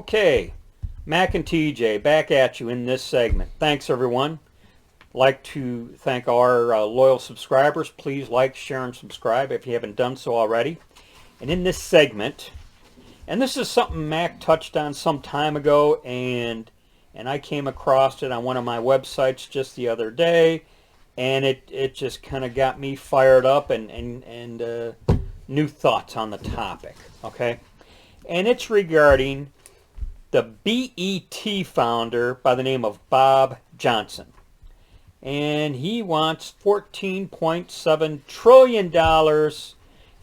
Okay, Mac and TJ back at you in this segment. Thanks everyone. Like to thank our loyal subscribers. Please like, share, and subscribe if you haven't done so already. And in this segment, and this is something Mac touched on some time ago, and I came across it on one of my websites just the other day, and it just kind of got me fired up and new thoughts on the topic. Okay, and it's regarding the BET founder by the name of Bob Johnson. And he wants $14.7 trillion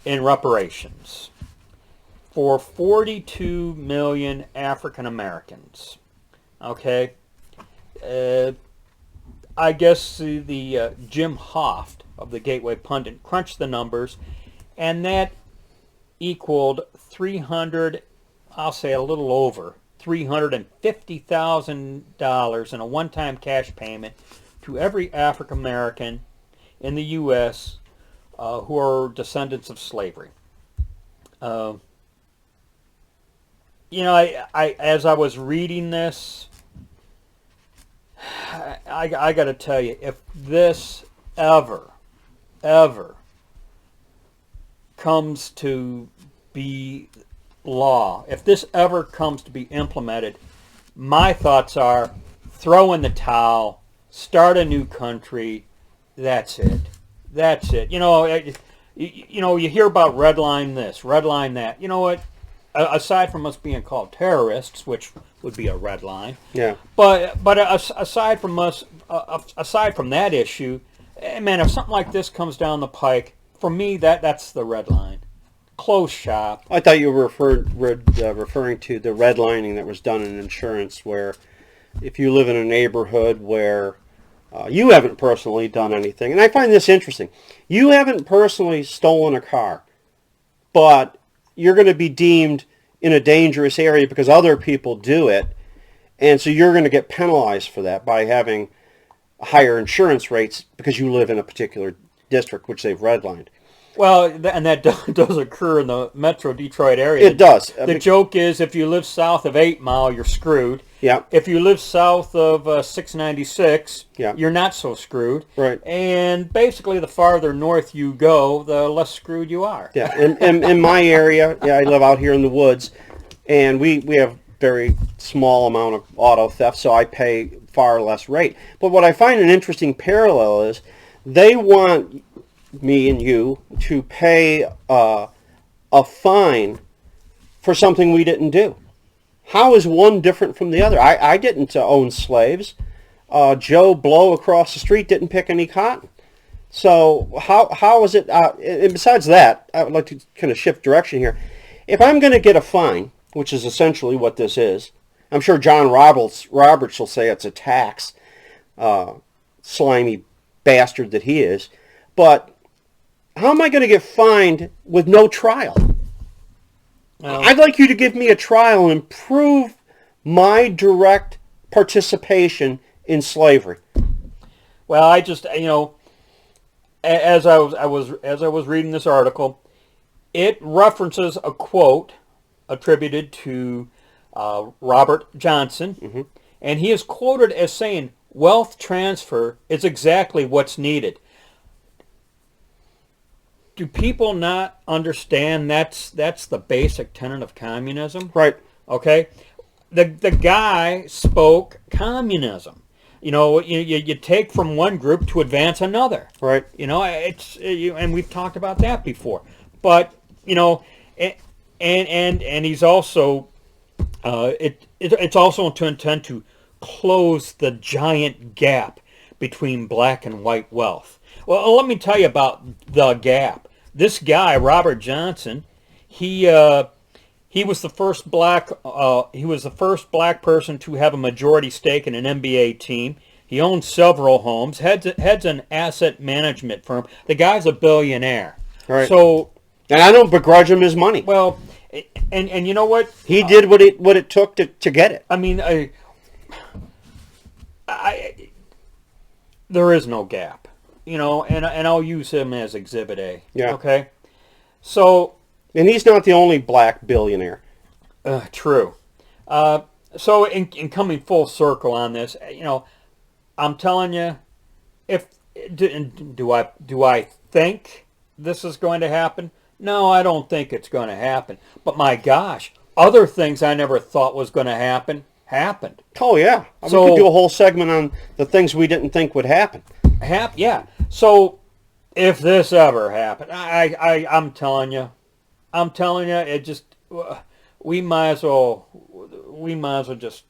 in reparations for 42 million African Americans. Okay. I guess the Jim Hoft of the Gateway Pundit crunched the numbers, and that equaled I'll say a little over $350,000 in a one-time cash payment to every African American in the U.S. Who are descendants of slavery. You know, I as I was reading this, I got to tell you, if this ever comes to be law, if this ever comes to be implemented, my thoughts are throw in the towel, start a new country. That's it. You know, you hear about red line this, red line that. You know what? Aside from us being called terrorists, which would be a red line. Yeah. But aside from that issue, man, if something like this comes down the pike, for me that's the red line. Close shop. I thought you were referring to the redlining that was done in insurance, where if you live in a neighborhood where you haven't personally done anything, and I find this interesting. You haven't personally stolen a car, but you're going to be deemed in a dangerous area because other people do it, and so you're going to get penalized for that by having higher insurance rates because you live in a particular district which they've redlined. Well, and that does occur in the Metro Detroit area. It does. The joke is if you live south of 8 Mile, you're screwed. Yeah. If you live south of 696, yeah, you're not so screwed. Right. And basically, the farther north you go, the less screwed you are. Yeah. In my area, I live out here in the woods, and we have very small amount of auto theft, so I pay far less rate. But what I find an interesting parallel is they want me and you to pay a fine for something we didn't do. How is one different from the other? I didn't own slaves. Joe Blow across the street didn't pick any cotton. So how is it? And besides that, I would like to kind of shift direction here. If I'm going to get a fine, which is essentially what this is, I'm sure John Roberts will say it's a tax, slimy bastard that he is. But how am I going to get fined with no trial? I'd like you to give me a trial and prove my direct participation in slavery. Well, I just, as I was reading this article, it references a quote attributed to Robert Johnson, and he is quoted as saying, "Wealth transfer is exactly what's needed." Do people not understand that's the basic tenet of communism? Right. Okay. The guy spoke communism. You take from one group to advance another. Right. And we've talked about that before. But and he's also it's also to intend to close the giant gap between black and white wealth. Well, let me tell you about the gap. This guy, Robert Johnson, he was the first black person to have a majority stake in an NBA team. He owns several homes, heads an asset management firm. The guy's a billionaire. Right. So, and I don't begrudge him his money. Well, and you know what? He did what it took to get it. I mean, there is no gap. And I'll use him as Exhibit A. Yeah. Okay. So. And he's not the only black billionaire. True. So in coming full circle on this, I'm telling you, if do I think this is going to happen? No, I don't think it's going to happen. But my gosh, other things I never thought was going to happen happened. Oh yeah, we So- could do a whole segment on the things we didn't think would happen. Yeah. So if this ever happened, I'm telling you, it just we might as well just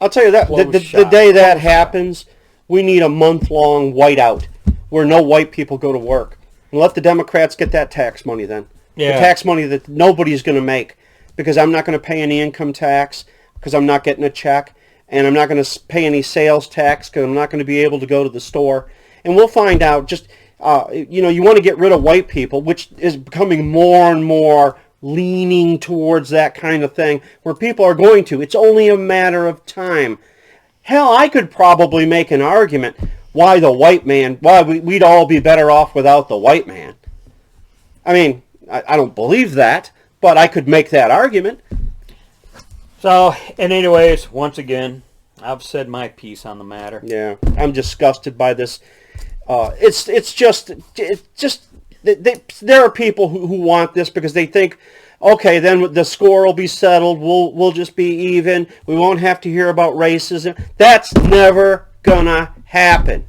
I'll tell you that Close the shop. day that Close shop. happens, we need a month-long whiteout where no white people go to work. And let the Democrats get that tax money then. Yeah. The tax money that nobody's going to make, because I'm not going to pay any income tax because I'm not getting a check, and I'm not going to pay any sales tax because I'm not going to be able to go to the store. And we'll find out just, you want to get rid of white people, which is becoming more and more leaning towards that kind of thing, where people are going to. It's only a matter of time. Hell, I could probably make an argument why we'd all be better off without the white man. I mean, I don't believe that, but I could make that argument. So, and anyways, once again, I've said my piece on the matter. Yeah, I'm disgusted by this. It's just there are people who want this because they think, okay, then the score will be settled. We'll just be even. We won't have to hear about racism. That's never gonna happen.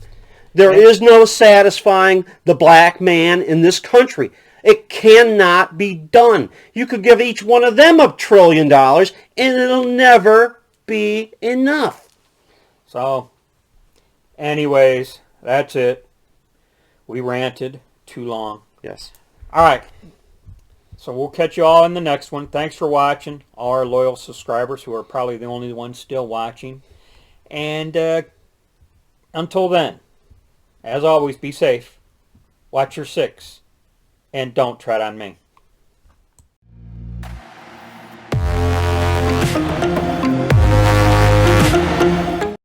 There is no satisfying the black man in this country. It cannot be done. You could give each one of them $1 trillion, and it'll never be enough. So, anyways, that's it. We ranted too long. Yes. All right. So we'll catch you all in the next one. Thanks for watching, all our loyal subscribers who are probably the only ones still watching. And until then, as always, be safe, watch your six, and don't tread on me.